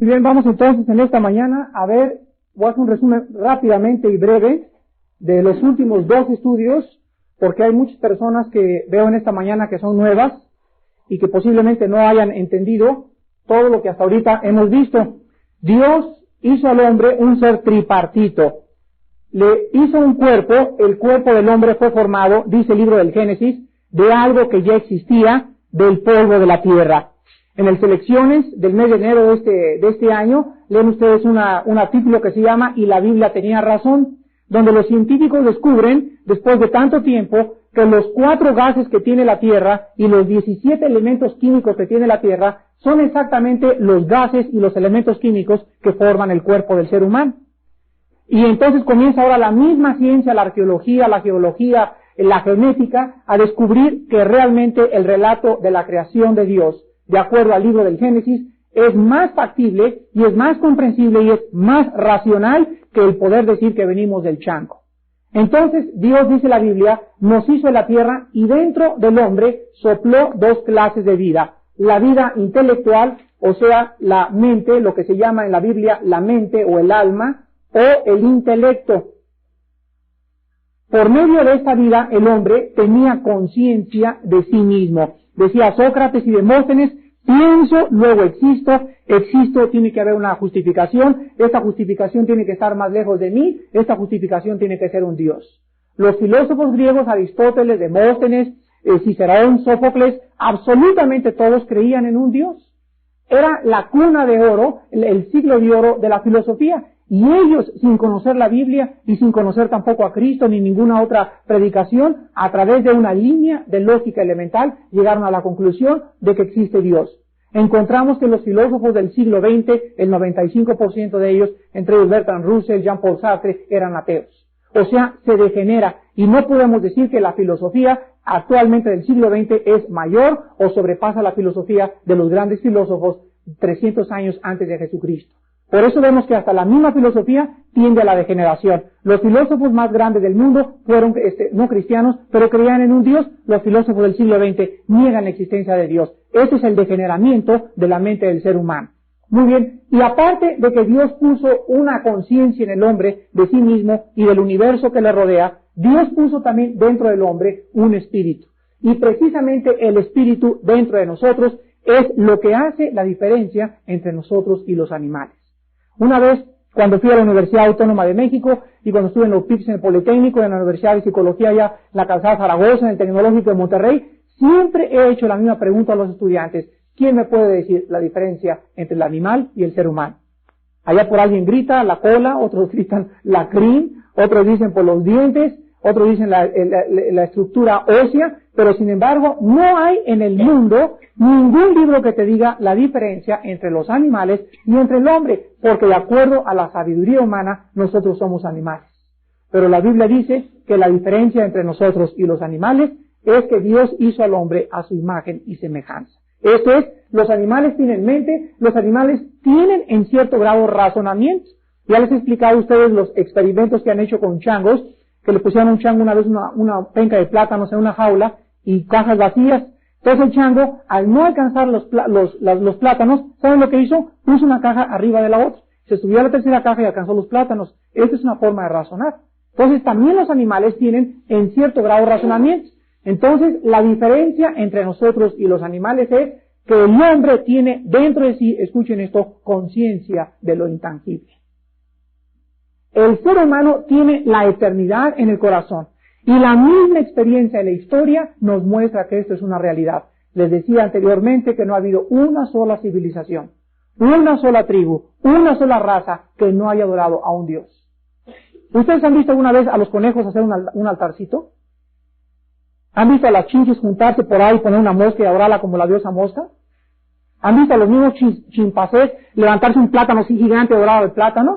Muy bien, vamos entonces en esta mañana a ver, voy a hacer un resumen rápidamente y breve de los últimos 2 estudios, porque hay muchas personas que veo en esta mañana que son nuevas y que posiblemente no hayan entendido todo lo que hasta ahorita hemos visto. Dios hizo al hombre un ser tripartito. Le hizo un cuerpo, el cuerpo del hombre fue formado, dice el libro del Génesis, de algo que ya existía, del polvo de la tierra. En el Selecciones del mes de enero de este año, leen ustedes un artículo que se llama "Y la Biblia tenía razón", donde los científicos descubren, después de tanto tiempo, que los 4 gases que tiene la Tierra y los 17 elementos químicos que tiene la Tierra son exactamente los gases y los elementos químicos que forman el cuerpo del ser humano. Y entonces comienza ahora la misma ciencia, la arqueología, la geología, la genética, a descubrir que realmente el relato de la creación de Dios, de acuerdo al libro del Génesis, es más factible y es más comprensible y es más racional que el poder decir que venimos del chango. Entonces, Dios, dice la Biblia, nos hizo en la tierra y dentro del hombre sopló 2 clases de vida. La vida intelectual, o sea, la mente, lo que se llama en la Biblia la mente o el alma, o el intelecto. Por medio de esta vida, el hombre tenía conciencia de sí mismo. Decía Sócrates y Demóstenes: pienso, luego existo, tiene que haber una justificación, esta justificación tiene que estar más lejos de mí, esta justificación tiene que ser un Dios. Los filósofos griegos, Aristóteles, Demóstenes, Cicerón, Sófocles, absolutamente todos creían en un Dios. Era la cuna de oro, el siglo de oro de la filosofía. Y ellos, sin conocer la Biblia y sin conocer tampoco a Cristo ni ninguna otra predicación, a través de una línea de lógica elemental, llegaron a la conclusión de que existe Dios. Encontramos que los filósofos del siglo XX, el 95% de ellos, entre ellos Bertrand Russell, Jean-Paul Sartre, eran ateos. O sea, se degenera, y no podemos decir que la filosofía actualmente del siglo XX es mayor o sobrepasa la filosofía de los grandes filósofos 300 años antes de Jesucristo. Por eso vemos que hasta la misma filosofía tiende a la degeneración. Los filósofos más grandes del mundo fueron no cristianos, pero creían en un Dios. Los filósofos del siglo XX niegan la existencia de Dios. Ese es el degeneramiento de la mente del ser humano. Muy bien, y aparte de que Dios puso una conciencia en el hombre de sí mismo y del universo que le rodea, Dios puso también dentro del hombre un espíritu. Y precisamente el espíritu dentro de nosotros es lo que hace la diferencia entre nosotros y los animales. Una vez, cuando fui a la Universidad Autónoma de México y cuando estuve en los PIPS en el Politécnico, en la Universidad de Psicología allá, en la Calzada Zaragoza, en el Tecnológico de Monterrey, siempre he hecho la misma pregunta a los estudiantes: ¿quién me puede decir la diferencia entre el animal y el ser humano? Allá por alguien grita la cola, otros gritan la crin, otros dicen por los dientes, otros dicen la estructura ósea, pero sin embargo no hay en el mundo ningún libro que te diga la diferencia entre los animales y entre el hombre, porque de acuerdo a la sabiduría humana nosotros somos animales. Pero la Biblia dice que la diferencia entre nosotros y los animales es que Dios hizo al hombre a su imagen y semejanza. Esto es, los animales tienen mente, los animales tienen en cierto grado razonamiento. Ya les he explicado a ustedes los experimentos que han hecho con changos, que le pusieron a un chango una vez una penca de plátanos en una jaula y cajas vacías. Entonces el chango, al no alcanzar los plátanos, ¿saben lo que hizo? Puso una caja arriba de la otra. Se subió a la tercera caja y alcanzó los plátanos. Esta es una forma de razonar. Entonces también los animales tienen en cierto grado razonamiento. Entonces la diferencia entre nosotros y los animales es que el hombre tiene dentro de sí, escuchen esto, conciencia de lo intangible. El ser humano tiene la eternidad en el corazón y la misma experiencia de la historia nos muestra que esto es una realidad. Les decía anteriormente que no ha habido una sola civilización, una sola tribu, una sola raza que no haya adorado a un Dios. ¿Ustedes han visto alguna vez a los conejos hacer un altarcito? ¿Han visto a las chinches juntarse por ahí, poner una mosca y adorarla como la diosa mosca? ¿Han visto a los mismos chimpancés levantarse un plátano así gigante dorado de plátano?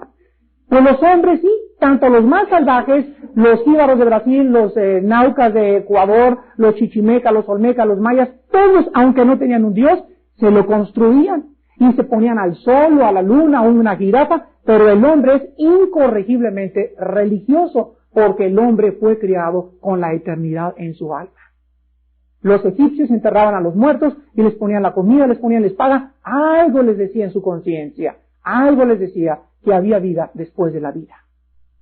Pues los hombres sí, tanto los más salvajes, los jíbaros de Brasil, los naucas de Ecuador, los chichimecas, los olmecas, los mayas, todos, aunque no tenían un dios, se lo construían y se ponían al sol o a la luna o una jirafa, pero el hombre es incorregiblemente religioso porque el hombre fue criado con la eternidad en su alma. Los egipcios enterraban a los muertos y les ponían la comida, les ponían la espada, algo les decía en su conciencia. algo les decía que había vida después de la vida.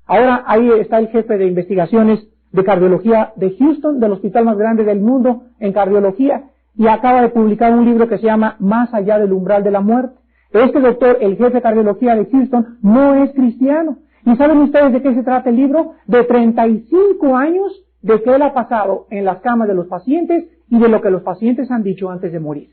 Ahora ahí está el jefe de investigaciones de cardiología de Houston, del hospital más grande del mundo en cardiología, y acaba de publicar un libro que se llama Más allá del umbral de la muerte. Este doctor, el jefe de cardiología de Houston, no es cristiano. ¿Y saben ustedes de qué se trata el libro? De 35 años de que él ha pasado en las camas de los pacientes y de lo que los pacientes han dicho antes de morir.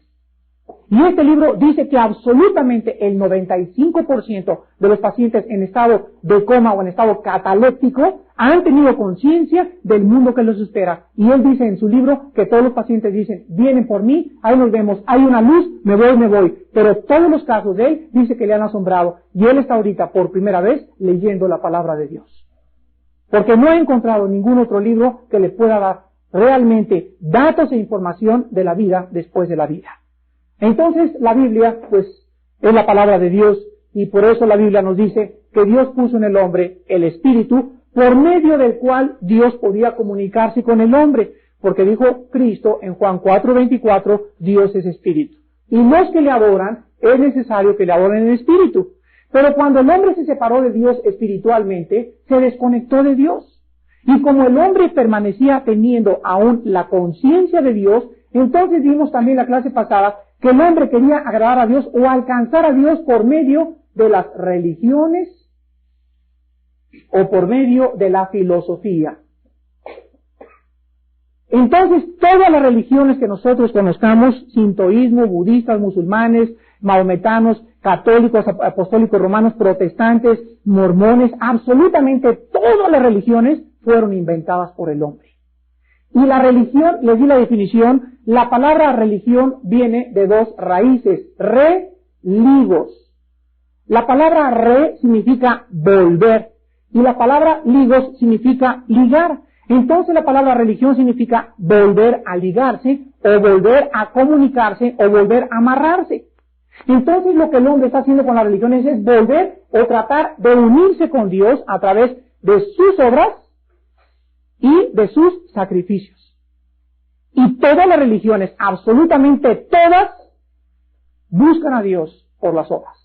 Y este libro dice que absolutamente el 95% de los pacientes en estado de coma o en estado cataléptico han tenido conciencia del mundo que los espera. Y él dice en su libro que todos los pacientes dicen, vienen por mí, ahí nos vemos, hay una luz, me voy. Pero todos los casos de él dice que le han asombrado. Y él está ahorita por primera vez leyendo la palabra de Dios. Porque no ha encontrado ningún otro libro que le pueda dar realmente datos e información de la vida después de la vida. Entonces la Biblia, pues, es la palabra de Dios, y por eso la Biblia nos dice que Dios puso en el hombre el Espíritu, por medio del cual Dios podía comunicarse con el hombre, porque dijo Cristo en Juan 4:24, Dios es Espíritu. Y los que le adoran, es necesario que le adoren en Espíritu. Pero cuando el hombre se separó de Dios espiritualmente, se desconectó de Dios. Y como el hombre permanecía teniendo aún la conciencia de Dios, entonces vimos también en la clase pasada que el hombre quería agradar a Dios o alcanzar a Dios por medio de las religiones o por medio de la filosofía. Entonces, todas las religiones que nosotros conozcamos, sintoísmo, budistas, musulmanes, mahometanos, católicos, apostólicos romanos, protestantes, mormones, absolutamente todas las religiones fueron inventadas por el hombre. Y la religión, les di la definición, la palabra religión viene de dos raíces, re-ligos. La palabra re significa volver y la palabra ligos significa ligar. Entonces la palabra religión significa volver a ligarse o volver a comunicarse o volver a amarrarse. Entonces lo que el hombre está haciendo con las religiones es volver o tratar de unirse con Dios a través de sus obras y de sus sacrificios. Y todas las religiones, absolutamente todas, buscan a Dios por las obras.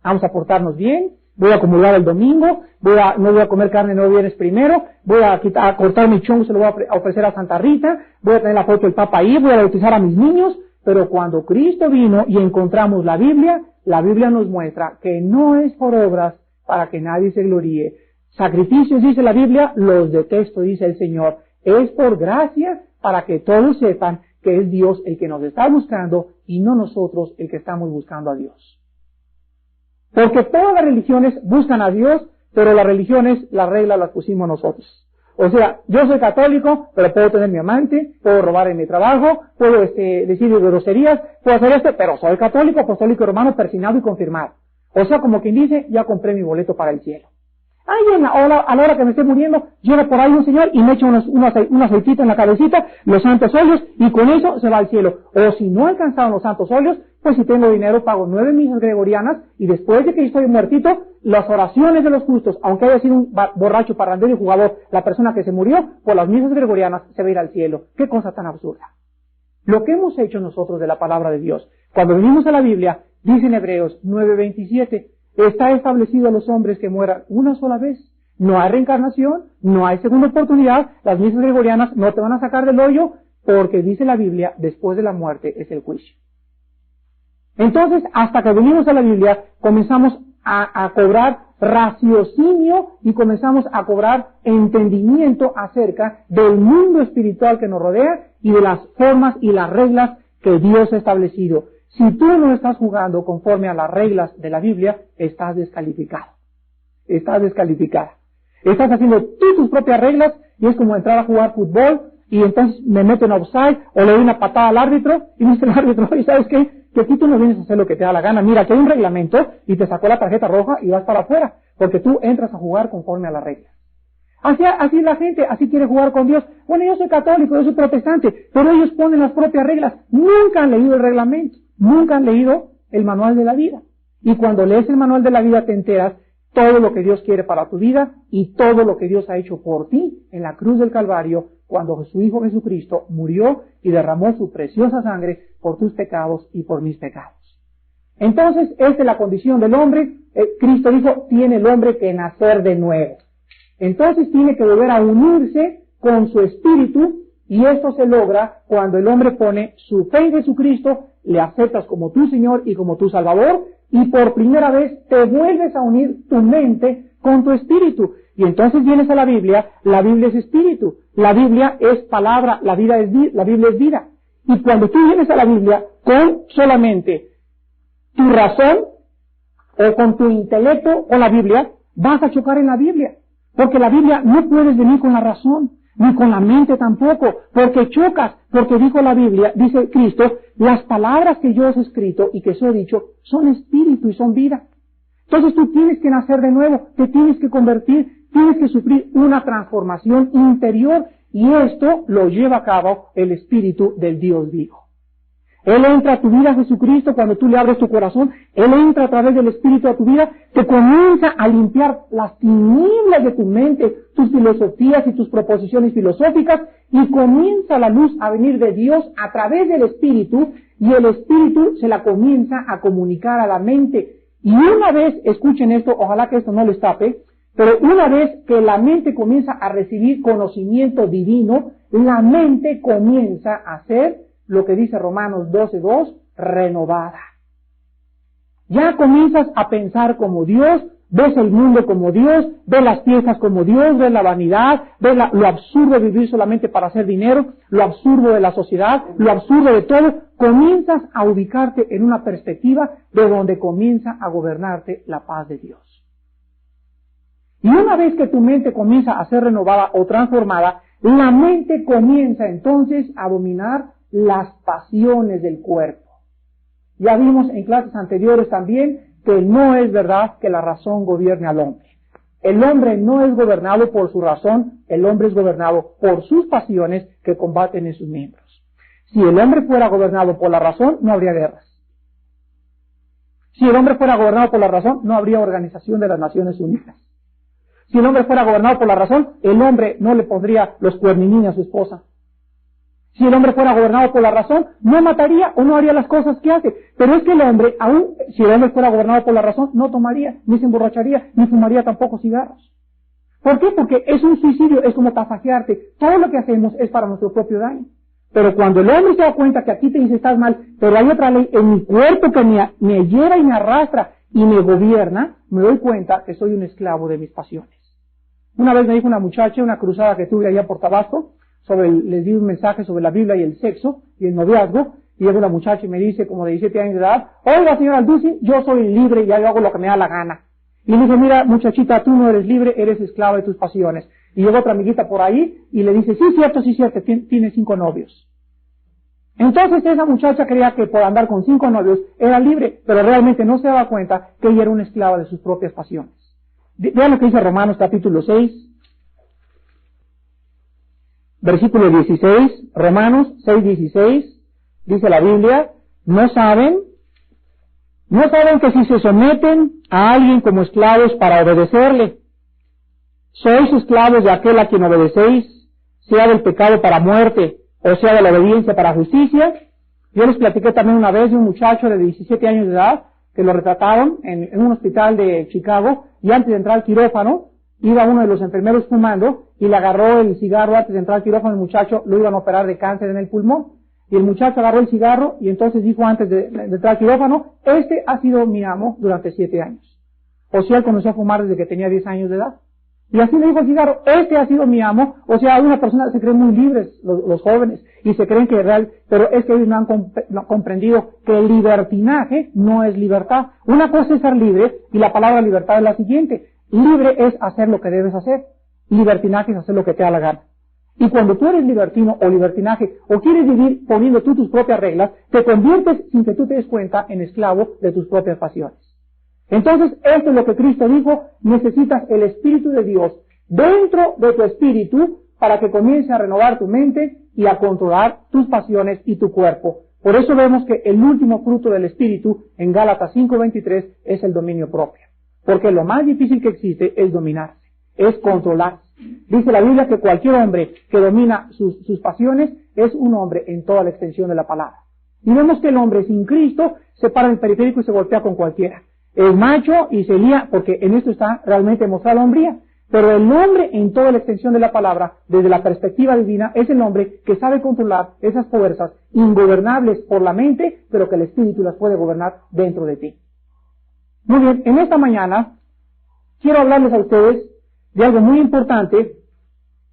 Vamos a portarnos bien, voy a acumular el domingo, no voy a comer carne no viernes primero, voy a cortar mi chongo, se lo voy a ofrecer a Santa Rita, voy a tener la foto del Papa ahí, voy a bautizar a mis niños. Pero cuando Cristo vino y encontramos la Biblia nos muestra que no es por obras para que nadie se gloríe. Sacrificios, dice la Biblia, los detesto, dice el Señor. Es por gracia para que todos sepan que es Dios el que nos está buscando y no nosotros el que estamos buscando a Dios. Porque todas las religiones buscan a Dios, pero las religiones, las reglas las pusimos nosotros. O sea, yo soy católico, pero puedo tener mi amante, puedo robar en mi trabajo, puedo decir groserías, puedo hacer pero soy católico, apostólico romano, persignado y confirmado. O sea, como quien dice, ya compré mi boleto para el cielo. Ay, a la hora que me esté muriendo, llega por ahí un señor y me echa un aceitito en la cabecita, los santos óleos, y con eso se va al cielo. O si no alcanzaron los santos óleos, pues si tengo dinero pago 9 misas gregorianas, y después de que estoy muertito, las oraciones de los justos, aunque haya sido un borracho, parrandero y jugador, la persona que se murió, por las misas gregorianas se va a ir al cielo. ¡Qué cosa tan absurda! Lo que hemos hecho nosotros de la palabra de Dios, cuando venimos a la Biblia, dice en Hebreos 9:27, está establecido a los hombres que mueran una sola vez. No hay reencarnación, no hay segunda oportunidad, las misas gregorianas no te van a sacar del hoyo, porque dice la Biblia, después de la muerte es el juicio. Entonces, hasta que venimos a la Biblia, comenzamos a cobrar raciocinio y comenzamos a cobrar entendimiento acerca del mundo espiritual que nos rodea y de las formas y las reglas que Dios ha establecido. Si tú no estás jugando conforme a las reglas de la Biblia, estás descalificado. Estás descalificada. Estás haciendo tú tus propias reglas y es como entrar a jugar fútbol y entonces me meto en offside o le doy una patada al árbitro y me dice el árbitro, ¿y sabes qué? Que aquí tú no vienes a hacer lo que te da la gana. Mira, que hay un reglamento y te sacó la tarjeta roja y vas para afuera porque tú entras a jugar conforme a las reglas. Así la gente, así quiere jugar con Dios. Bueno, yo soy católico, yo soy protestante, pero ellos ponen las propias reglas. Nunca han leído el reglamento. Nunca han leído el manual de la vida. Y cuando lees el manual de la vida te enteras todo lo que Dios quiere para tu vida y todo lo que Dios ha hecho por ti en la cruz del Calvario cuando su Hijo Jesucristo murió y derramó su preciosa sangre por tus pecados y por mis pecados. Entonces, esta es la condición del hombre. Cristo dijo, tiene el hombre que nacer de nuevo. Entonces tiene que volver a unirse con su espíritu, y esto se logra cuando el hombre pone su fe en Jesucristo, le aceptas como tu Señor y como tu Salvador, y por primera vez te vuelves a unir tu mente con tu espíritu. Y entonces vienes a la Biblia es espíritu, la Biblia es palabra, la Biblia es vida. Y cuando tú vienes a la Biblia con solamente tu razón o con tu intelecto o la Biblia, vas a chocar en la Biblia. Porque la Biblia no puedes venir con la razón, ni con la mente tampoco, porque chocas, porque dijo la Biblia, dice Cristo, las palabras que yo os he escrito y que os he dicho son espíritu y son vida. Entonces tú tienes que nacer de nuevo, te tienes que convertir, tienes que sufrir una transformación interior, y esto lo lleva a cabo el Espíritu del Dios vivo. Él entra a tu vida, Jesucristo, cuando tú le abres tu corazón, Él entra a través del Espíritu a tu vida, te comienza a limpiar las tinieblas de tu mente, tus filosofías y tus proposiciones filosóficas, y comienza la luz a venir de Dios a través del Espíritu, y el Espíritu se la comienza a comunicar a la mente. Y una vez, escuchen esto, ojalá que esto no les tape, pero una vez que la mente comienza a recibir conocimiento divino, la mente comienza a ser lo que dice Romanos 12:2, renovada. Ya comienzas a pensar como Dios, ves el mundo como Dios, ves las fiestas como Dios, ves la vanidad, ves lo absurdo de vivir solamente para hacer dinero, lo absurdo de la sociedad, lo absurdo de todo. Comienzas a ubicarte en una perspectiva de donde comienza a gobernarte la paz de Dios. Y una vez que tu mente comienza a ser renovada o transformada, la mente comienza entonces a dominar las pasiones del cuerpo. Ya vimos en clases anteriores también que no es verdad que la razón gobierne al hombre. El hombre no es gobernado por su razón, el hombre es gobernado por sus pasiones que combaten en sus miembros. Si el hombre fuera gobernado por la razón, no habría guerras. Si el hombre fuera gobernado por la razón, no habría Organización de las Naciones Unidas. Si el hombre fuera gobernado por la razón, el hombre no le pondría los cuernillos a su esposa. Si el hombre fuera gobernado por la razón, no mataría o no haría las cosas que hace. Pero es que el hombre, aún si el hombre fuera gobernado por la razón, no tomaría, ni se emborracharía, ni fumaría tampoco cigarros. ¿Por qué? Porque es un suicidio, es como tasajearte. Todo lo que hacemos es para nuestro propio daño. Pero cuando el hombre se da cuenta que aquí te dice estás mal, pero hay otra ley en mi cuerpo que me lleva y me arrastra y me gobierna, me doy cuenta que soy un esclavo de mis pasiones. Una vez me dijo una muchacha, una cruzada que tuve allá por Tabasco, les di un mensaje sobre la Biblia y el sexo y el noviazgo, y llega una muchacha y me dice, como de 17 años de edad, oiga señora Alducin, yo soy libre y yo hago lo que me da la gana. Y le dije, mira muchachita, tú no eres libre, eres esclava de tus pasiones. Y llegó otra amiguita por ahí y le dice, sí cierto, tiene 5 novios. Entonces esa muchacha creía que por andar con 5 novios era libre, pero realmente no se daba cuenta que ella era una esclava de sus propias pasiones. Vean lo que dice Romanos capítulo 6, versículo 16, Romanos 6:16, dice la Biblia, ¿no saben que si se someten a alguien como esclavos para obedecerle, sois esclavos de aquel a quien obedecéis, sea del pecado para muerte, o sea de la obediencia para justicia? Yo les platiqué también una vez de un muchacho de 17 años de edad, que lo retrataron en un hospital de Chicago, y antes de entrar al quirófano, iba uno de los enfermeros fumando, y le agarró el cigarro antes de entrar al quirófano. El muchacho lo iban a operar de cáncer en el pulmón, y el muchacho agarró el cigarro, y entonces dijo antes de entrar al quirófano, este ha sido mi amo durante 7 años. O sea, él comenzó a fumar desde que tenía 10 años de edad. Y así le dijo el cigarro, este ha sido mi amo. O sea, una persona se creen muy libres, los jóvenes, y se creen que es real, pero es que ellos no han comprendido que el libertinaje no es libertad. Una cosa es ser libre, y la palabra libertad es la siguiente: libre es hacer lo que debes hacer, libertinaje es hacer lo que te da la gana. Y cuando tú eres libertino o libertinaje, o quieres vivir poniendo tú tus propias reglas, te conviertes, sin que tú te des cuenta, en esclavo de tus propias pasiones. Entonces, esto es lo que Cristo dijo: necesitas el Espíritu de Dios dentro de tu espíritu para que comience a renovar tu mente y a controlar tus pasiones y tu cuerpo. Por eso vemos que el último fruto del Espíritu en Gálatas 5:23 es el dominio propio. Porque lo más difícil que existe es dominarse, es controlarse. Dice la Biblia que cualquier hombre que domina sus pasiones es un hombre en toda la extensión de la palabra. Y vemos que el hombre sin Cristo se para en el periférico y se golpea con cualquiera. Es macho y se lía, porque en esto está realmente mostrada la hombría. Pero el hombre, en toda la extensión de la palabra, desde la perspectiva divina, es el hombre que sabe controlar esas fuerzas ingobernables por la mente, pero que el Espíritu las puede gobernar dentro de ti. Muy bien, en esta mañana quiero hablarles a ustedes de algo muy importante,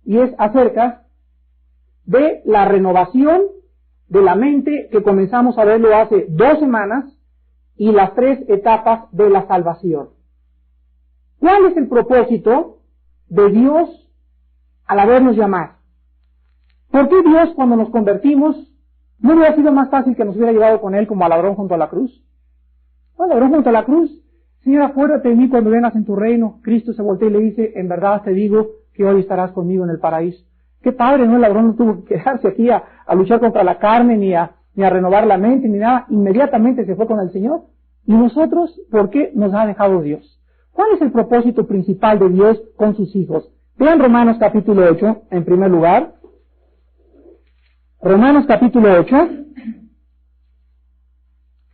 y es acerca de la renovación de la mente que comenzamos a verlo hace 2 semanas, y las 3 etapas de la salvación. ¿Cuál es el propósito de Dios al habernos llamado? ¿Por qué Dios, cuando nos convertimos, no hubiera sido más fácil que nos hubiera llevado con Él como al ladrón junto a la cruz? Al ladrón junto a la cruz: Señor, acuérdate de mí cuando vengas en tu reino. Cristo se voltea y le dice: en verdad te digo que hoy estarás conmigo en el paraíso. Qué padre, ¿no? El ladrón no tuvo que quedarse aquí a luchar contra la carne, ni a renovar la mente, ni nada. Inmediatamente se fue con el Señor. ¿Y nosotros por qué nos ha dejado Dios? ¿Cuál es el propósito principal de Dios con sus hijos? Vean Romanos capítulo 8, en primer lugar. Romanos capítulo 8.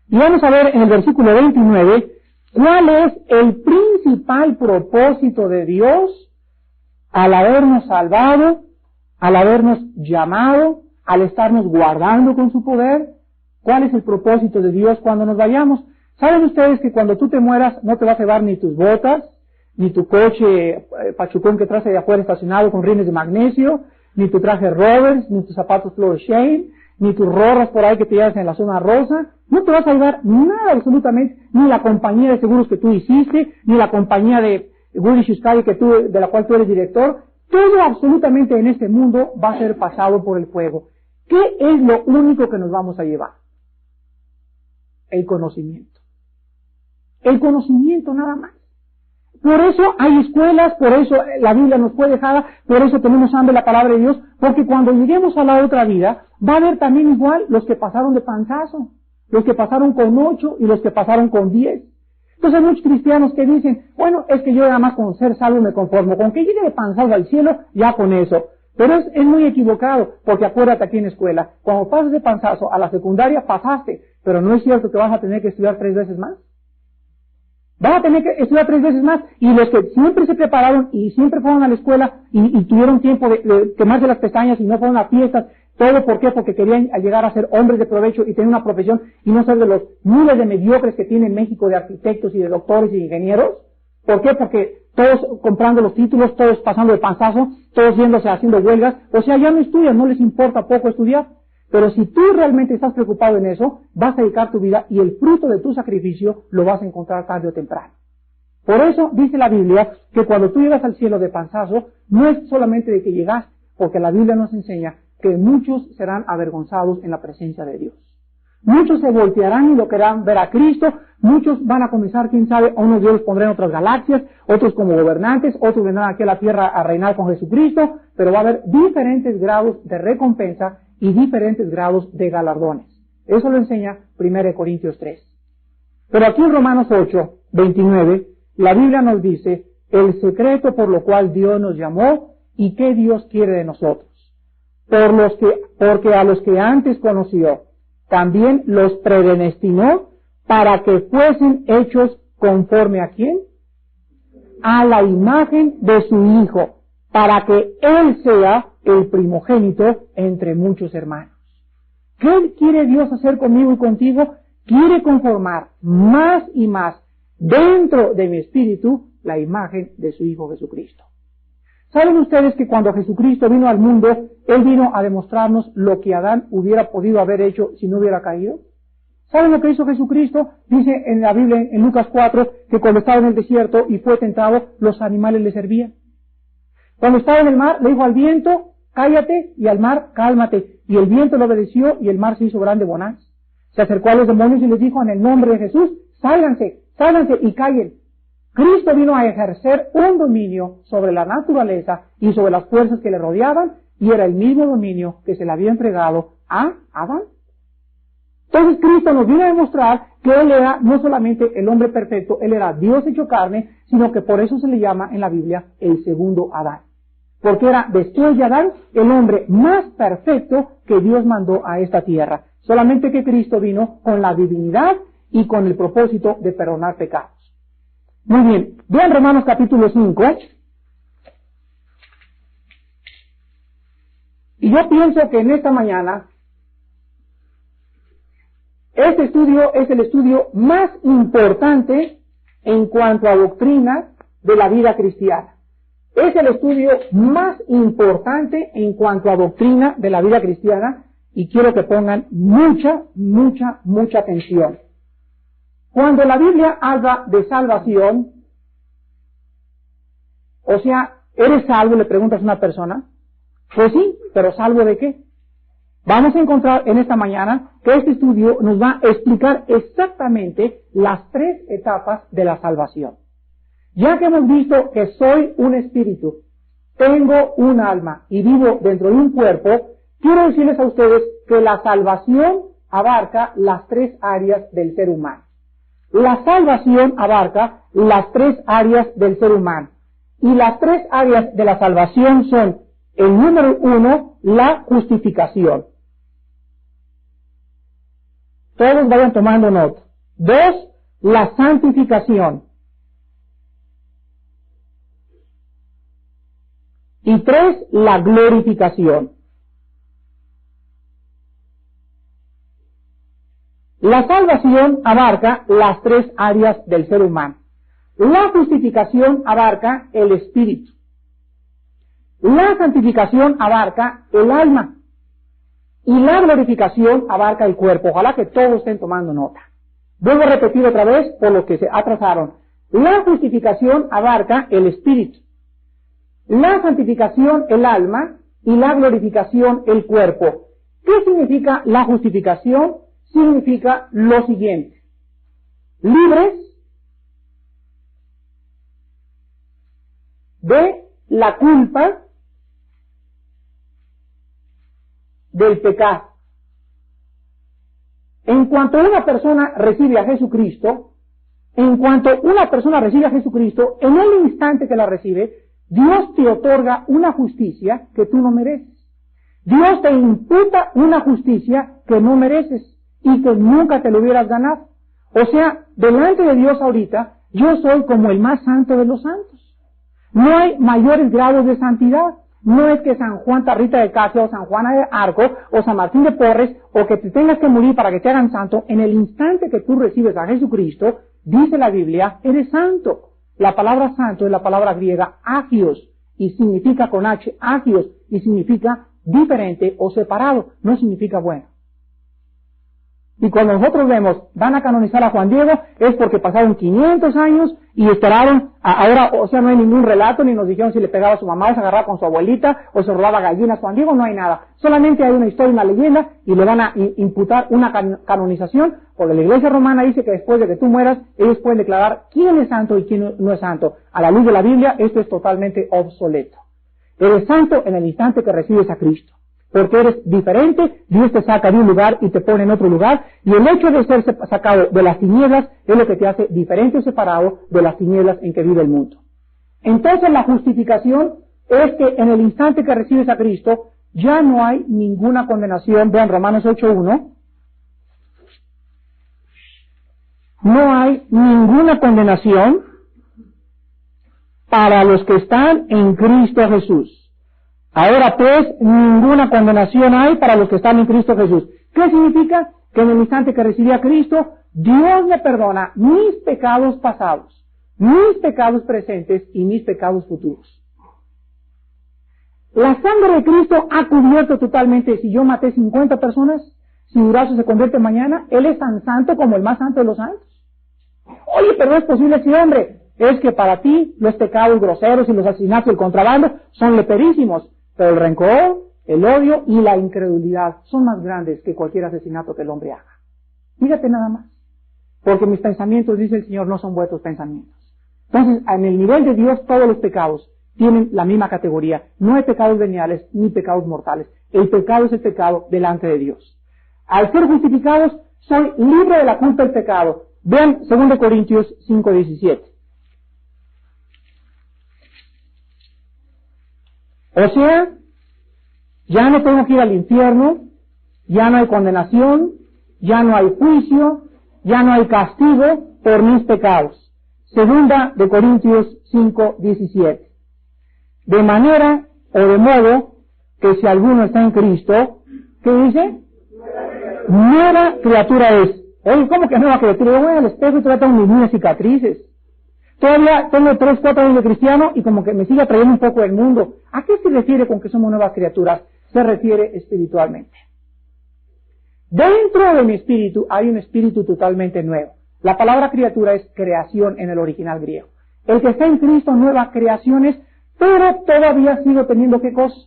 Y vamos a ver en el versículo 29 cuál es el principal propósito de Dios al habernos salvado, al habernos llamado, al estarnos guardando con su poder. ¿Cuál es el propósito de Dios cuando nos vayamos? ¿Saben ustedes que cuando tú te mueras no te vas a llevar ni tus botas, ni tu coche pachucón que traes de afuera estacionado con rines de magnesio, ni tu traje Roberts, ni tus zapatos Floor Shane, ni tus rorras por ahí que te llevas en la zona rosa? No te vas a llevar nada absolutamente, ni la compañía de seguros que tú hiciste, ni la compañía de Woody Shuskari de la cual tú eres director. Todo absolutamente en este mundo va a ser pasado por el fuego. ¿Qué es lo único que nos vamos a llevar? El conocimiento. El conocimiento nada más. Por eso hay escuelas, por eso la Biblia nos fue dejada, por eso tenemos hambre de la palabra de Dios, porque cuando lleguemos a la otra vida, va a haber también igual los que pasaron de panzazo, los que pasaron con 8 y los que pasaron con 10. Entonces hay muchos cristianos que dicen: bueno, es que yo nada más con ser salvo me conformo, con que llegue de panzazo al cielo, ya con eso. Pero es muy equivocado, porque acuérdate aquí en la escuela, cuando pasas de panzazo a la secundaria, pasaste, pero no es cierto que vas a tener que estudiar 3 veces más. Vas a tener que estudiar 3 veces más, y los que siempre se prepararon y siempre fueron a la escuela y tuvieron tiempo de quemarse las pestañas y no fueron a fiestas, ¿todo por qué? Porque querían llegar a ser hombres de provecho y tener una profesión y no ser de los miles de mediocres que tiene México de arquitectos y de doctores y ingenieros. ¿Por qué? Porque todos comprando los títulos, todos pasando de panzazo, todos yéndose haciendo huelgas, o sea, ya no estudian, no les importa poco estudiar. Pero si tú realmente estás preocupado en eso, vas a dedicar tu vida y el fruto de tu sacrificio lo vas a encontrar tarde o temprano. Por eso dice la Biblia que cuando tú llegas al cielo de panzazo, no es solamente de que llegaste, porque la Biblia nos enseña que muchos serán avergonzados en la presencia de Dios. Muchos se voltearán y lo querrán ver a Cristo, muchos van a comenzar, quién sabe, a unos Dios los pondrá en otras galaxias, otros como gobernantes, otros vendrán aquí a la tierra a reinar con Jesucristo, pero va a haber diferentes grados de recompensa y diferentes grados de galardones. Eso lo enseña 1 Corintios 3. Pero aquí en Romanos 8, 29, la Biblia nos dice el secreto por lo cual Dios nos llamó y qué Dios quiere de nosotros. Porque a los que antes conoció, también los predestinó para que fuesen hechos conforme ¿a quién? A la imagen de su Hijo, para que Él sea el primogénito entre muchos hermanos. ¿Qué quiere Dios hacer conmigo y contigo? Quiere conformar más y más dentro de mi espíritu la imagen de su Hijo Jesucristo. ¿Saben ustedes que cuando Jesucristo vino al mundo, Él vino a demostrarnos lo que Adán hubiera podido haber hecho si no hubiera caído? ¿Saben lo que hizo Jesucristo? Dice en la Biblia, en Lucas 4, que cuando estaba en el desierto y fue tentado, los animales le servían. Cuando estaba en el mar, le dijo al viento: cállate, y al mar: cálmate. Y el viento le obedeció y el mar se hizo grande bonanza. Se acercó a los demonios y les dijo: en el nombre de Jesús, sálganse y callen. Cristo vino a ejercer un dominio sobre la naturaleza y sobre las fuerzas que le rodeaban, y era el mismo dominio que se le había entregado a Adán. Entonces Cristo nos vino a demostrar que Él era no solamente el hombre perfecto, Él era Dios hecho carne, sino que por eso se le llama en la Biblia el segundo Adán. Porque era después de Adán el hombre más perfecto que Dios mandó a esta tierra. solamente que Cristo vino con la divinidad y con el propósito de perdonar pecados. Muy bien, vean Romanos capítulo 5. Y yo pienso que en esta mañana, este estudio es el estudio más importante en cuanto a doctrina de la vida cristiana. Es el estudio más importante en cuanto a doctrina de la vida cristiana y quiero que pongan mucha atención. Cuando la Biblia habla de salvación, o sea, ¿eres salvo? Le preguntas a una persona. Pues sí, pero ¿salvo de qué? Vamos a encontrar en esta mañana que este estudio nos va a explicar exactamente las 3 etapas de la salvación. Ya que hemos visto que soy un espíritu, tengo un alma y vivo dentro de un cuerpo, quiero decirles a ustedes que la salvación abarca las 3 áreas del ser humano. La salvación abarca las 3 áreas del ser humano. Y las 3 áreas de la salvación son, el número 1, la justificación. Todos vayan tomando nota. 2, la santificación. Y 3, la glorificación. La salvación abarca las 3 áreas del ser humano. La justificación abarca el espíritu. La santificación abarca el alma. Y la glorificación abarca el cuerpo. Ojalá que todos estén tomando nota. Vuelvo a repetir otra vez por los que se atrasaron. La justificación abarca el espíritu. La santificación el alma y la glorificación el cuerpo. ¿Qué significa la justificación? Significa lo siguiente: libres de la culpa del pecado. En cuanto una persona recibe a Jesucristo, en el instante que la recibe, Dios te otorga una justicia que tú no mereces. Dios te imputa una justicia que no mereces y que nunca te lo hubieras ganado. O sea, delante de Dios ahorita, yo soy como el más santo de los santos. No hay mayores grados de santidad. No es que San Juan Tarrita de Casia o San Juana de Arco o San Martín de Porres o que te tengas que morir para que te hagan santo. En el instante que tú recibes a Jesucristo, dice la Biblia, eres santo. La palabra santo es la palabra griega agios y significa con H, agios, y significa diferente o separado, no significa bueno. Y cuando nosotros vemos, van a canonizar a Juan Diego, es porque pasaron 500 años y esperaron, ahora, o sea, no hay ningún relato, ni nos dijeron si le pegaba a su mamá, o se agarraba con su abuelita, o se robaba gallinas. Juan Diego no hay nada. Solamente hay una historia, una leyenda, y le van a imputar una canonización, porque la Iglesia Romana dice que después de que tú mueras, ellos pueden declarar quién es santo y quién no es santo. A la luz de la Biblia, esto es totalmente obsoleto. Eres santo en el instante que recibes a Cristo. Porque eres diferente, Dios te saca de un lugar y te pone en otro lugar, y el hecho de ser sacado de las tinieblas es lo que te hace diferente o separado de las tinieblas en que vive el mundo. Entonces la justificación es que en el instante que recibes a Cristo ya no hay ninguna condenación. Vean Romanos 8:1. No hay ninguna condenación para los que están en Cristo Jesús. Ahora pues, ninguna condenación hay para los que están en Cristo Jesús. ¿Qué significa? Que en el instante que recibí a Cristo, Dios me perdona mis pecados pasados, mis pecados presentes y mis pecados futuros. La sangre de Cristo ha cubierto totalmente. Si yo maté 50 personas, si Durazo se convierte mañana, Él es tan santo como el más santo de los santos. Oye, pero no es posible, sí, hombre. Es que para ti los pecados groseros y los asesinatos y el contrabando son leperísimos. Pero el rencor, el odio y la incredulidad son más grandes que cualquier asesinato que el hombre haga. Fíjate nada más. Porque mis pensamientos, dice el Señor, no son vuestros pensamientos. Entonces, en el nivel de Dios, todos los pecados tienen la misma categoría. No hay pecados veniales ni pecados mortales. El pecado es el pecado delante de Dios. Al ser justificados, soy libre de la culpa del pecado. Vean 2 Corintios 5:17. O sea, ya no tengo que ir al infierno, Ya no hay condenación, ya no hay juicio, ya no hay castigo por mis pecados. Segunda de Corintios 5:17. De manera o de modo que si alguno está en Cristo, ¿qué dice? Nueva criatura es. Oye, ¿cómo que nueva criatura? Yo voy al espejo y todavía tengo mis mismas cicatrices. Todavía tengo 3, 4 años de cristiano y como que me sigue atrayendo un poco del mundo. ¿A qué se refiere con que somos nuevas criaturas? Se refiere espiritualmente. Dentro de mi espíritu hay un espíritu totalmente nuevo. La palabra criatura es creación en el original griego. El que está en Cristo, nuevas creaciones, pero todavía sigo teniendo ¿qué cosa?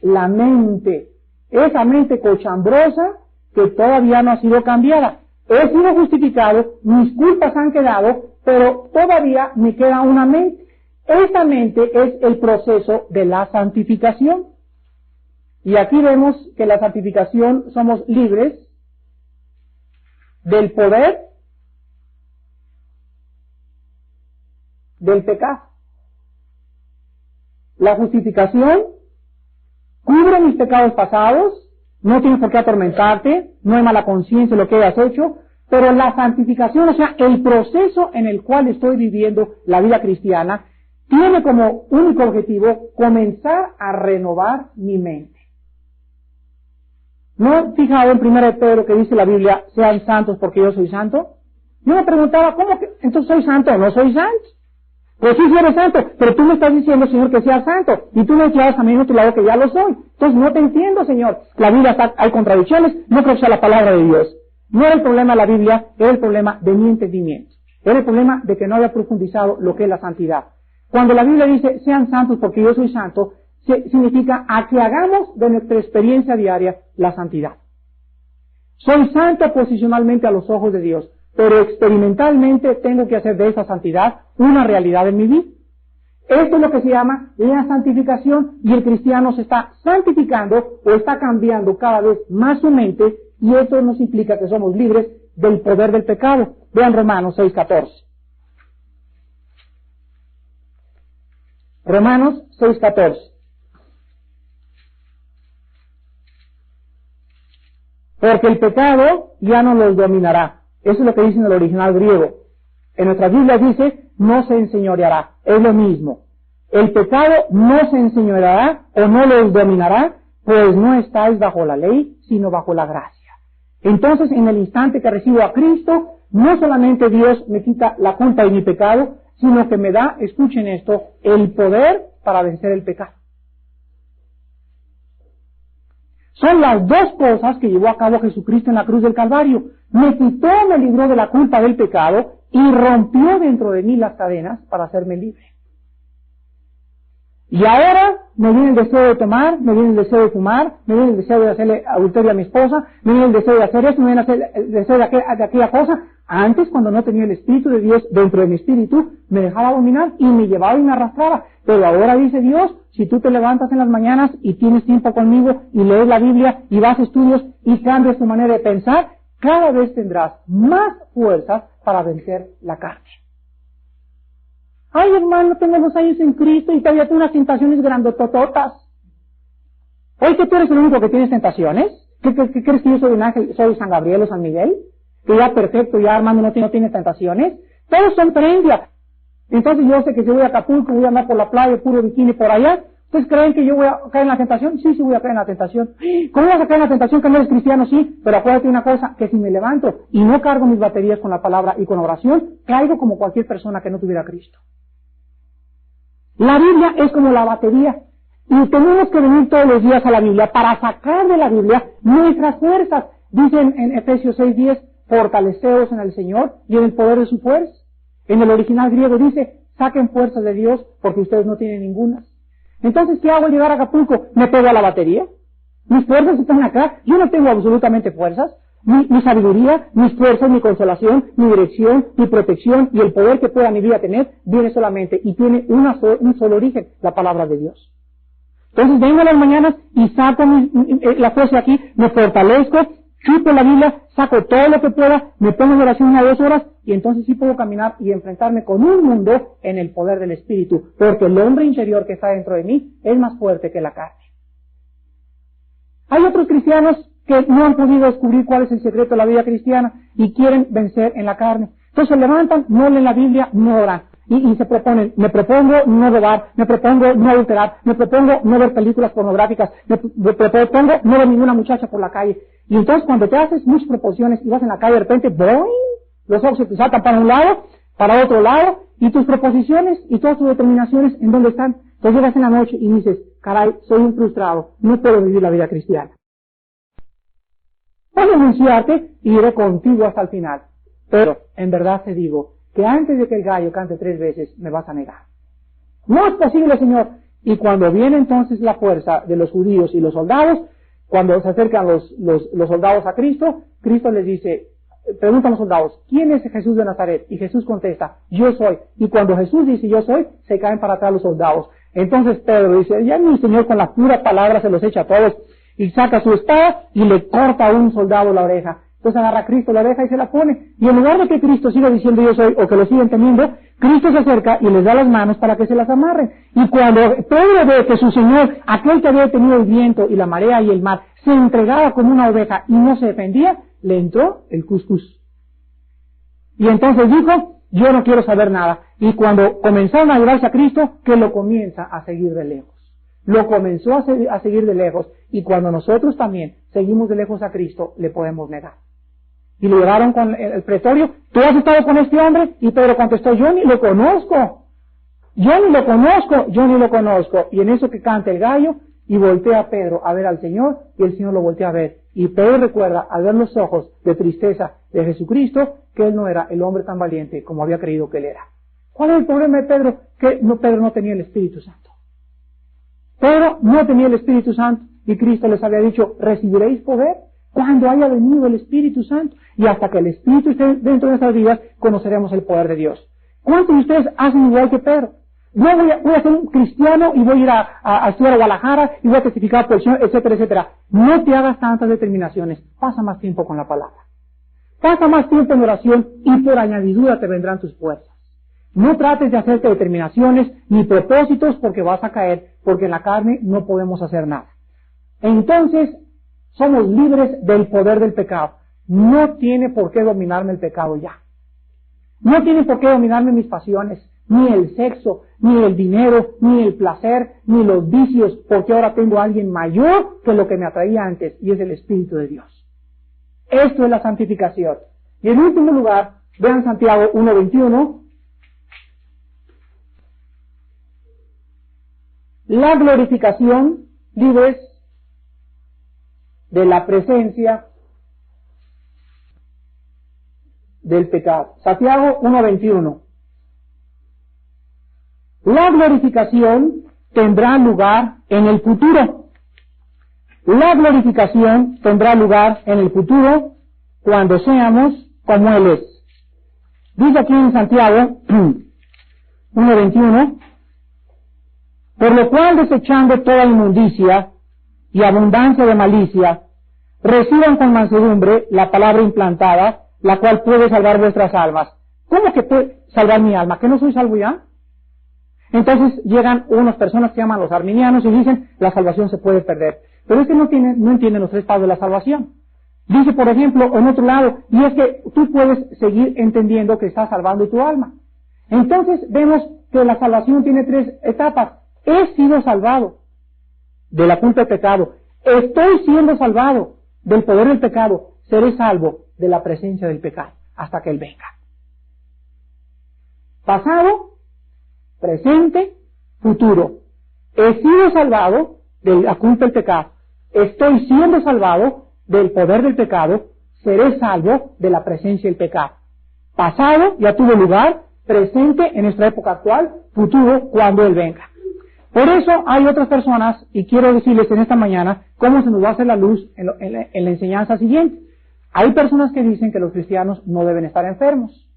La mente. Esa mente cochambrosa que todavía no ha sido cambiada. He sido justificado, mis culpas han quedado, pero todavía me queda una mente. Esta mente es el proceso de la santificación. Y aquí vemos que la santificación somos libres del poder del pecado. La justificación cubre mis pecados pasados, no tienes por qué atormentarte, no hay mala conciencia de lo que hayas hecho, pero la santificación, o sea, el proceso en el cual estoy viviendo la vida cristiana, tiene como único objetivo comenzar a renovar mi mente. ¿No he fijado en 1 Pedro que dice la Biblia, sean santos porque yo soy santo? Yo me preguntaba, ¿cómo que entonces soy santo o no soy santo? Pues sí, eres santo, pero tú me estás diciendo, Señor, que seas santo, y tú me declaras a mí en tu lado que ya lo soy. Entonces no te entiendo, Señor. La Biblia hay contradicciones, no creo que sea la palabra de Dios. No era el problema de la Biblia, era el problema de mi entendimiento. Era el problema de que no había profundizado lo que es la santidad. Cuando la Biblia dice, sean santos porque yo soy santo, significa a que hagamos de nuestra experiencia diaria la santidad. Soy santo posicionalmente a los ojos de Dios, pero experimentalmente tengo que hacer de esa santidad una realidad en mi vida. Esto es lo que se llama la santificación, y el cristiano se está santificando o está cambiando cada vez más su mente, y esto nos implica que somos libres del poder del pecado. Vean Romanos 6:14. Romanos 6:14. Porque el pecado ya no los dominará. Eso es lo que dice en el original griego. En nuestra Biblia dice, no se enseñoreará. Es lo mismo. El pecado no se enseñoreará o no los dominará, pues no estáis bajo la ley, sino bajo la gracia. Entonces, en el instante que recibo a Cristo, no solamente Dios me quita la culpa y mi pecado, sino que me da, escuchen esto, el poder para vencer el pecado. Son las dos cosas que llevó a cabo Jesucristo en la cruz del Calvario. Me quitó, me libró de la culpa del pecado y rompió dentro de mí las cadenas para hacerme libre. Y ahora me viene el deseo de tomar, me viene el deseo de fumar, me viene el deseo de hacerle adulterio a mi esposa, me viene el deseo de hacer esto, me viene el deseo de aquella cosa. Antes, cuando no tenía el Espíritu de Dios dentro de mi espíritu, me dejaba dominar y me llevaba y me arrastraba. Pero ahora dice Dios, si tú te levantas en las mañanas y tienes tiempo conmigo y lees la Biblia y vas a estudios y cambias tu manera de pensar, cada vez tendrás más fuerzas para vencer la carne. Ay, hermano, tengo 2 años en Cristo y todavía tengo unas tentaciones grandotototas. Oye, ¿que tú eres el único que tienes tentaciones? ¿Qué crees que yo soy un ángel, soy San Gabriel o San Miguel? Que ya perfecto, ya hermano no tiene tentaciones. Todos son prendias. Entonces yo sé que si voy a Acapulco, voy a andar por la playa, puro bikini por allá. ¿Ustedes creen que yo voy a caer en la tentación? Sí, voy a caer en la tentación. ¿Cómo vas a caer en la tentación que no eres cristiano? Sí, pero acuérdate una cosa, que si me levanto y no cargo mis baterías con la palabra y con oración, caigo como cualquier persona que no tuviera a Cristo. La Biblia es como la batería. Y tenemos que venir todos los días a la Biblia para sacar de la Biblia nuestras fuerzas. Dicen en Efesios 6:10, fortaleceos en el Señor y en el poder de su fuerza. En el original griego dice, saquen fuerzas de Dios porque ustedes no tienen ninguna. Entonces, ¿qué hago al llegar a Acapulco? ¿Me pego a la batería? Mis fuerzas están acá. Yo no tengo absolutamente fuerzas. Mi sabiduría, mis fuerzas, mi consolación, mi dirección, mi protección y el poder que pueda mi vida tener, viene solamente y tiene un solo origen, la palabra de Dios. Entonces vengo a las mañanas y saco la fuerza aquí, me fortalezco, chupo la Biblia, saco todo lo que pueda, me pongo en oración 1 o 2 horas y entonces sí puedo caminar y enfrentarme con un mundo en el poder del Espíritu, porque el hombre interior que está dentro de mí es más fuerte que la carne. Hay otros cristianos que no han podido descubrir cuál es el secreto de la vida cristiana y quieren vencer en la carne. Entonces se levantan, no leen la Biblia, no oran. Y se proponen, me propongo no robar, me propongo no adulterar, me propongo no ver películas pornográficas, me propongo no ver ninguna muchacha por la calle. Y entonces cuando te haces muchas proposiciones y vas en la calle de repente, ¡boing!, los ojos se te saltan para un lado, para otro lado, y tus proposiciones y todas tus determinaciones, ¿en dónde están? Entonces llegas en la noche y dices, caray, soy un frustrado, no puedo vivir la vida cristiana. Voy a anunciarte y iré contigo hasta el final. Pero en verdad te digo que antes de que el gallo cante 3 veces me vas a negar. No es posible, Señor. Y cuando viene entonces la fuerza de los judíos y los soldados, cuando se acercan los soldados a Cristo, Cristo les dice, preguntan los soldados, ¿quién es Jesús de Nazaret? Y Jesús contesta, yo soy. Y cuando Jesús dice yo soy, se caen para atrás los soldados. Entonces Pedro dice, ya mi Señor con la pura palabra se los echa a todos, y saca su espada y le corta a un soldado la oreja. Entonces agarra a Cristo la oreja y se la pone. Y en lugar de que Cristo siga diciendo yo soy, o que lo sigan teniendo, Cristo se acerca y les da las manos para que se las amarren. Y cuando Pedro ve que su Señor, aquel que había tenido el viento y la marea y el mar, se entregaba como una oveja y no se defendía, le entró el cuscús. Y entonces dijo, yo no quiero saber nada. Y cuando comenzaron a llevarse a Cristo, que lo comienza a seguir de lejos. Lo comenzó a seguir de lejos. Y cuando nosotros también seguimos de lejos a Cristo, le podemos negar. Y lo llevaron con el pretorio, ¿tú has estado con este hombre? Y Pedro contestó, yo ni lo conozco. Yo ni lo conozco, yo ni lo conozco. Y en eso que canta el gallo, y voltea a Pedro a ver al Señor, y el Señor lo voltea a ver. Y Pedro recuerda, al ver los ojos de tristeza de Jesucristo, que él no era el hombre tan valiente como había creído que él era. ¿Cuál es el problema de Pedro? Que Pedro no tenía el Espíritu Santo. Pedro no tenía el Espíritu Santo, y Cristo les había dicho, recibiréis poder cuando haya venido el Espíritu Santo, y hasta que el Espíritu esté dentro de nuestras vidas, conoceremos el poder de Dios. ¿Cuántos de ustedes hacen igual que Pedro? Yo voy a ser un cristiano y voy a ir a estudiar a Guadalajara y voy a testificar por el Señor, etcétera, etcétera. No te hagas tantas determinaciones. Pasa más tiempo con la palabra. Pasa más tiempo en oración y por añadidura te vendrán tus fuerzas. No trates de hacerte determinaciones ni propósitos porque vas a caer, porque en la carne no podemos hacer nada. Entonces, somos libres del poder del pecado. No tiene por qué dominarme el pecado ya. No tiene por qué dominarme mis pasiones, ni el sexo, ni el dinero, ni el placer, ni los vicios, porque ahora tengo a alguien mayor que lo que me atraía antes, y es el Espíritu de Dios. Esto es la santificación. Y en último lugar, vean Santiago 1:21, la glorificación, libres de la presencia del pecado. Santiago 1:21. La glorificación tendrá lugar en el futuro. La glorificación tendrá lugar en el futuro cuando seamos como Él es. Dice aquí en Santiago 1:21, por lo cual desechando toda inmundicia y abundancia de malicia, reciban con mansedumbre la palabra implantada, la cual puede salvar vuestras almas. ¿Cómo que puede salvar mi alma? ¿Que no soy salvo ya? Entonces llegan unas personas que llaman los arminianos y dicen, la salvación se puede perder. Pero es que no entienden los 3 pasos de la salvación. Dice, por ejemplo, en otro lado, y es que tú puedes seguir entendiendo que estás salvando tu alma. Entonces vemos que la salvación tiene 3 etapas. He sido salvado de la culpa del pecado. Estoy siendo salvado del poder del pecado. Seré salvo de la presencia del pecado hasta que Él venga. Pasado, presente, futuro. He sido salvado de la culpa del pecado. Estoy siendo salvado del poder del pecado. Seré salvo de la presencia del pecado. Pasado, ya tuvo lugar. Presente, en nuestra época actual. Futuro, cuando Él venga. Por eso hay otras personas, y quiero decirles en esta mañana cómo se nos va a hacer la luz en la enseñanza siguiente. Hay personas que dicen que los cristianos no deben estar enfermos,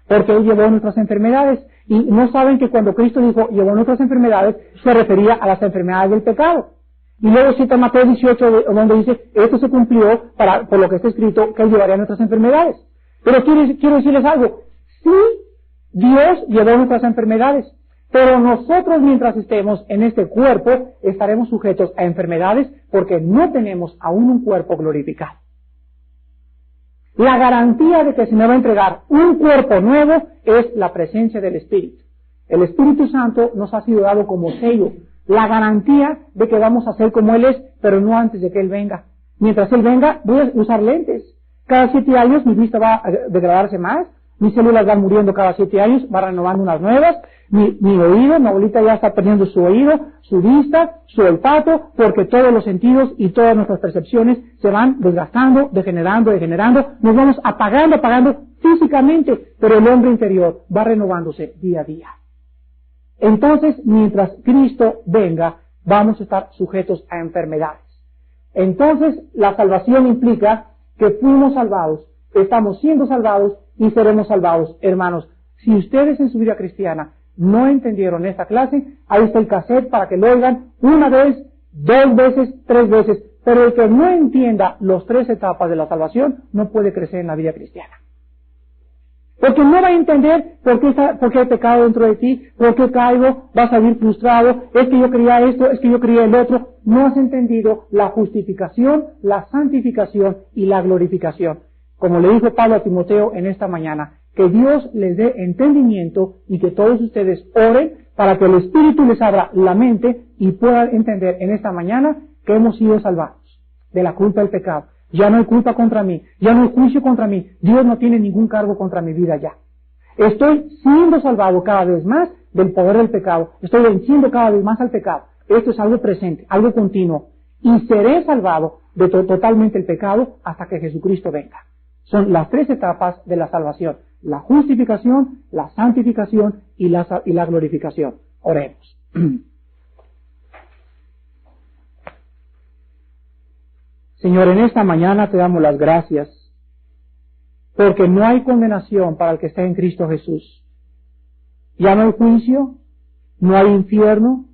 porque Él llevó nuestras enfermedades, y no saben que cuando Cristo dijo llevó nuestras enfermedades, se refería a las enfermedades del pecado. Y luego cita Mateo 18, donde dice, esto se cumplió por lo que está escrito, que Él llevaría nuestras enfermedades. Pero quiero decirles algo, sí, Dios llevó nuestras enfermedades, Pero nosotros, mientras estemos en este cuerpo, estaremos sujetos a enfermedades porque no tenemos aún un cuerpo glorificado. La garantía de que se me va a entregar un cuerpo nuevo es la presencia del Espíritu. El Espíritu Santo nos ha sido dado como sello, la garantía de que vamos a ser como Él es, pero no antes de que Él venga. Mientras Él venga, voy a usar lentes. Cada 7 años mi vista va a degradarse más, mis células van muriendo cada 7 años, va renovando unas nuevas, mi oído, mi abuelita ya está perdiendo su oído, su vista, su olfato, porque todos los sentidos y todas nuestras percepciones se van desgastando, degenerando, nos vamos apagando físicamente, pero el hombre interior va renovándose día a día. Entonces, mientras Cristo venga, vamos a estar sujetos a enfermedades. Entonces, la salvación implica que fuimos salvados, estamos siendo salvados y seremos salvados. Hermanos, si ustedes en su vida cristiana no entendieron esta clase, ahí está el cassette para que lo oigan 1 vez, 2 veces, 3 veces. Pero el que no entienda las 3 etapas de la salvación no puede crecer en la vida cristiana. Porque no va a entender por qué hay pecado dentro de ti, por qué caigo, vas a salir frustrado, es que yo creía esto, es que yo creía el otro. No has entendido la justificación, la santificación y la glorificación. Como le dijo Pablo a Timoteo en esta mañana, que Dios les dé entendimiento y que todos ustedes oren para que el Espíritu les abra la mente y puedan entender en esta mañana que hemos sido salvados de la culpa del pecado. Ya no hay culpa contra mí, ya no hay juicio contra mí, Dios no tiene ningún cargo contra mi vida ya. Estoy siendo salvado cada vez más del poder del pecado, estoy venciendo cada vez más al pecado. Esto es algo presente, algo continuo. Y seré salvado de totalmente el pecado hasta que Jesucristo venga. Son las 3 etapas de la salvación: la justificación, la santificación y la glorificación. Oremos. Señor, en esta mañana te damos las gracias, porque no hay condenación para el que está en Cristo Jesús. Ya no hay juicio, no hay infierno,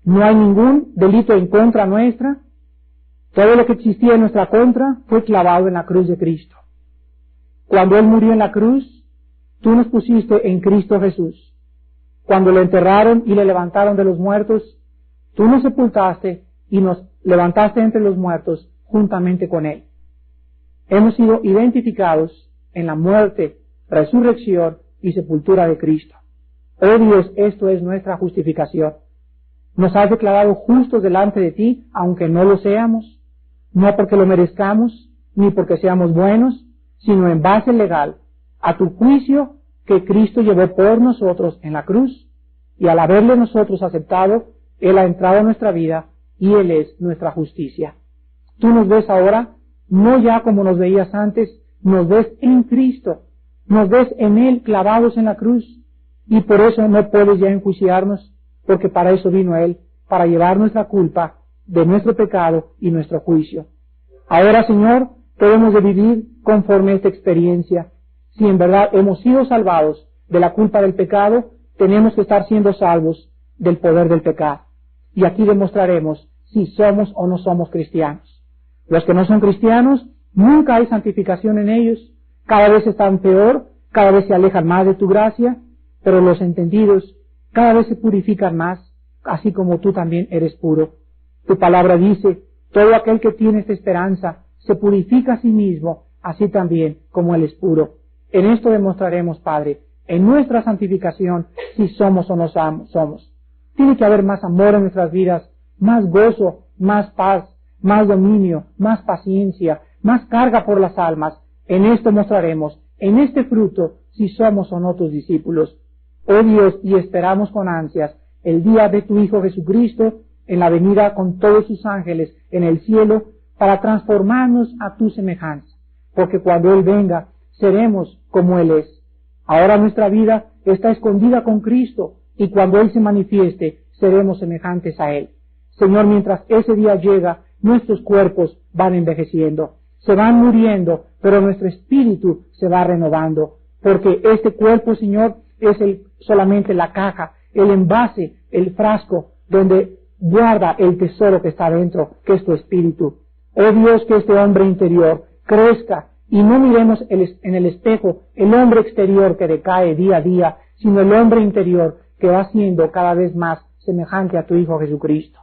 no hay ningún delito en contra nuestra. Todo lo que existía en nuestra contra fue clavado en la cruz de Cristo. Cuando Él murió en la cruz, tú nos pusiste en Cristo Jesús. Cuando lo enterraron y le levantaron de los muertos, tú nos sepultaste y nos levantaste entre los muertos juntamente con Él. Hemos sido identificados en la muerte, resurrección y sepultura de Cristo. Oh Dios, esto es nuestra justificación. Nos has declarado justos delante de ti, aunque no lo seamos, no porque lo merezcamos, ni porque seamos buenos, sino en base legal a tu juicio que Cristo llevó por nosotros en la cruz, y al haberle nosotros aceptado, Él ha entrado en nuestra vida y Él es nuestra justicia. Tú nos ves ahora, no ya como nos veías antes, nos ves en Cristo, nos ves en Él clavados en la cruz, y por eso no puedes ya enjuiciarnos, porque para eso vino Él, para llevar nuestra culpa de nuestro pecado y nuestro juicio. Ahora, Señor, debemos de vivir conforme a esta experiencia. Si en verdad hemos sido salvados de la culpa del pecado, tenemos que estar siendo salvos del poder del pecado. Y aquí demostraremos si somos o no somos cristianos. Los que no son cristianos, nunca hay santificación en ellos, cada vez están peor, cada vez se alejan más de tu gracia, pero los entendidos cada vez se purifican más, así como tú también eres puro. Tu palabra dice, todo aquel que tiene esta esperanza se purifica a sí mismo, así también como Él es puro. En esto demostraremos, Padre, en nuestra santificación, si somos o no somos. Tiene que haber más amor en nuestras vidas, más gozo, más paz, más dominio, más paciencia, más carga por las almas. En esto mostraremos, en este fruto, si somos o no tus discípulos. Oh Dios, y esperamos con ansias el día de tu Hijo Jesucristo, en la venida con todos sus ángeles en el cielo, para transformarnos a tu semejanza, porque cuando Él venga, seremos como Él es. Ahora nuestra vida está escondida con Cristo, y cuando Él se manifieste, seremos semejantes a Él. Señor, mientras ese día llega, nuestros cuerpos van envejeciendo, se van muriendo, pero nuestro espíritu se va renovando, porque este cuerpo, Señor, es solamente la caja, el envase, el frasco, donde guarda el tesoro que está dentro, que es tu espíritu. Oh Dios, que este hombre interior crezca y no miremos en el espejo el hombre exterior que decae día a día, sino el hombre interior que vas siendo cada vez más semejante a tu Hijo Jesucristo.